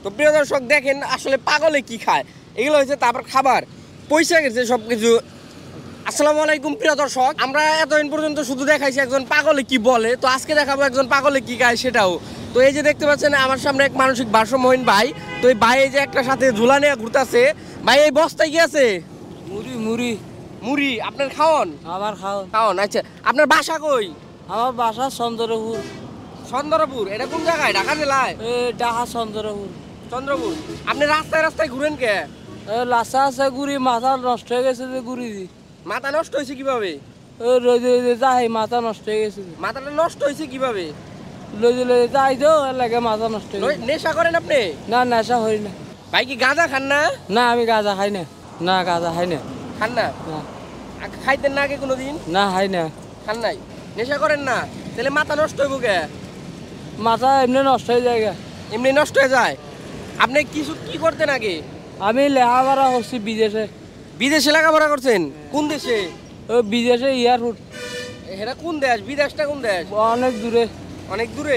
তো প্রিয় দর্শক দেখেন আসলে পাগলে কি খায়, এগুলো হচ্ছে তারপর খাবার পয়সা গেছে সব কিছু। আসসালামু আলাইকুম প্রিয় দর্শক, আমরা এতদিন পর্যন্ত শুধু দেখাইছি একজন পাগলে কি বলে, তো আজকে দেখাবো একজন পাগলে কি খায় সেটাও। তো এই যে দেখতে পাচ্ছেন আমার সামনে এক মানসিক ভারসাম্যহীন ভাই, তো এই ভাই এই যে একটা সাথে ঝুলা নিয়ে ঘুরতেছে। ভাই এই বস্তায় কি আছে? মুড়ি মুড়ি মুড়ি। আপনার খাওন? আমার খাও। খাওন, আচ্ছা। আপনার বাসা কই? আমার বাসা চন্দ্রপুর। চন্দ্রপুর? এটা কোন জায়গায়? ঢাকা জেলায়? ডাহা চন্দ্রপুর। চন্দ্রপুর। আপনি রাস্তায় রাস্তায় ঘুরেন কে? লাচা আছে গুড়ি, মাথা নষ্ট হয়ে গেছে যে গুড়ি দি। মাথা নষ্ট হয়েছে কিভাবে? রোদে যাই মাথা নষ্ট হয়ে গেছে। মাথাটা নষ্ট হয়েছে কিভাবে? লইতে লইতে যাই তো লাগে মাথা নষ্ট হয়ে গেছে। নেশা করেন আপনি? না নেশা হই না। ভাই কি গাঁজা খান না? না আমি গাঁজা খাই না। না গাঁজা খাই না। খান না? খাইতেন না আগে কোনোদিন? না খাই না। খান নাই? নেশা করেন না? তাহলে মাথা নষ্ট হইব কে? মাথা এমনি নষ্ট হয়ে যায়। এমনি নষ্ট হয়ে যায়। আপনি কিছু কি করতেন আগে? আমি লেখাপড়া করছি বিদেশে। বিদেশে লেখাপড়া করছেন? কোন দেশে? বিদেশে এয়ারপোর্ট। এটা কোন দেশ? বিদেশটা কোন দেশ? অনেক দূরে। অনেক দূরে?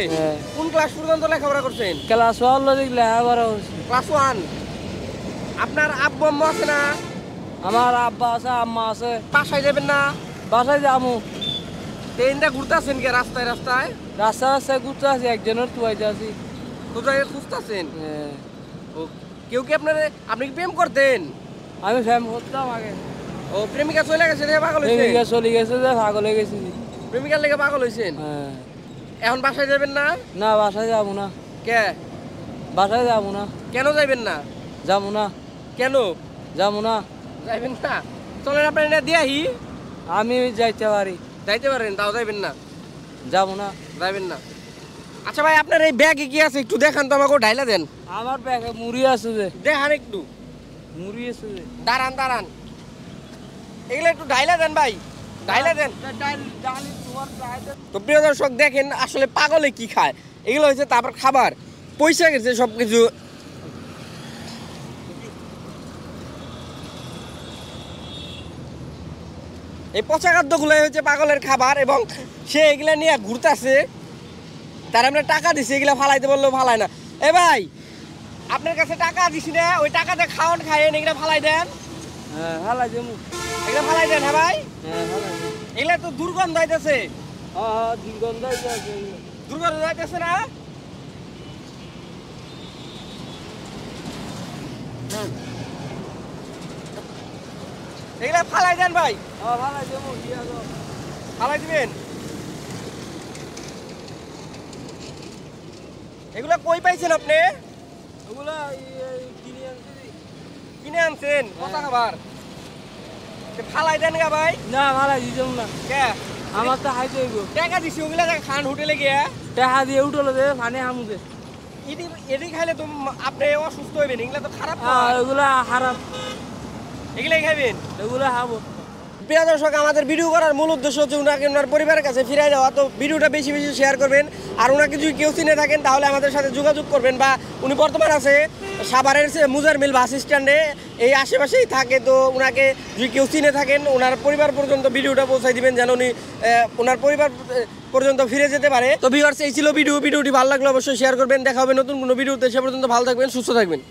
কোন ক্লাস পর্যন্ত লেখাপড়া করছেন? ক্লাস 1 লেখাপড়া করছি। ক্লাস 1। আপনার আব্বু আম্মু আছে না? আমার আব্বা আছে, আম্মা আছে। বাসায় যাবেন না? বাসায় যাবো। ট্রেনটা ঘুরতেছেন কে রাস্তায় রাস্তায়? রাস্তা রাস্তায় ঘুরতে আছি, একজনের তুয়াইতে আছি। কোথায় খুঁজতেছেন? ও, কেউ কি আপনি কি প্রেম করতেন? আমি ফ্যাম করতাম আগে। ও, প্রেমিকা চলে গেছে রে পাগল হইছেন? প্রেমিকা চলে গেছে যে পাগল হয়ে গেছি। প্রেমিকার লেগে পাগল হইছেন? এখন বাসায় যাবেন না? না বাসায় যাবো না। কে? বাসায় যাবো না। কেন যাবেন না? যাবো না। কেন যাবো না? যাইবেন না? চলেন আপনার না দিয়াহি। আমি যাইতে পারি। যাইতে পারেন, তাও যাইবেন না? যাবো না। যাইবেন না। আচ্ছা ভাই, আপনার এই ব্যাগে কি আছে একটু দেখান তো, আমাকে ঢাইলা দেন। আমার ব্যাগে মুড়ি আছে যে। দেখান একটু। মুড়ি আছে যে। দাঁড়ান দাঁড়ান, এগুলো একটু ঢাইলা দেন ভাই, ঢাইলা দেন। তো প্রিয় দর্শক দেখেন আসলে পাগলে কি খায়, এগুলো হচ্ছে তারপর খাবার পয়সা গেছে সব কিছু। এই পচা খাদ্যগুলোই হচ্ছে পাগলের খাবার, এবং সে এগুলা নিয়ে ঘুরতেছে। তার আমরা টাকা দিছি, এগুলা ফালাইতে বললেও ফালায় না। এ ভাই, আপনার কাছে টাকা দিছি না, ওই টাকাতে খাওয়ান খাইয়েন, এগুলা ফালাই দেন। হ্যাঁ ফালাই দেবো। এগুলা ফালাই দেন। হ্যাঁ ভাই, হ্যাঁ ফালাই দেবো। এগুলা তো দুর্গন্ধ হইতেছে। হ্যাঁ দুর্গন্ধ আছে। দুর্গন্ধ হইতেছে না? এগুলা ফালাই দেন ভাই। হ্যাঁ ফালাই দেবো। ফালাই দিবেন। এগুলা কই পাইছেন আপনি? ওগুলা কিনে আনছি। কিনে আনছেন পচা খাবার? ফালাই দেন গা ভাই। না ফালাই দিতাম না। কে? আমার তো খাইতে হইব। টাকা দিছি, ওগুলা খান হোটেলে গিয়া। টাকা দিয়ে উঠলো যে পানি হামুদে। এটি খাইলে তো আপনি অসুস্থ হইবেন, এগুলা তো খারাপ। এগুলা খারাপ। এগুলাই খাইবেন? এগুলা খাবো। প্রিয় দর্শক, আমাদের ভিডিও করার মূল উদ্দেশ্য হচ্ছে ওনাকে ওনার পরিবারের কাছে ফিরে যাওয়া। তো ভিডিওটা বেশি বেশি শেয়ার করবেন, আর ওনাকে যদি কেউ চিনে থাকেন তাহলে আমাদের সাথে যোগাযোগ করবেন। বা উনি বর্তমান আছে সাভারের মুজার মিল বাস স্ট্যান্ডে, এই আশেপাশেই থাকে। তো ওনাকে যদি কেউ চিনে থাকেন ওনার পরিবার পর্যন্ত ভিডিওটা পৌঁছাই দিবেন, যেন উনি ওনার পরিবার পর্যন্ত ফিরে যেতে পারে। তো ভিউয়ার্স, এই ছিল ভিডিওটি ভালো লাগলে অবশ্যই শেয়ার করবেন। দেখা হবে নতুন কোনো ভিডিওতে, সে পর্যন্ত ভালো থাকবেন, সুস্থ থাকবেন।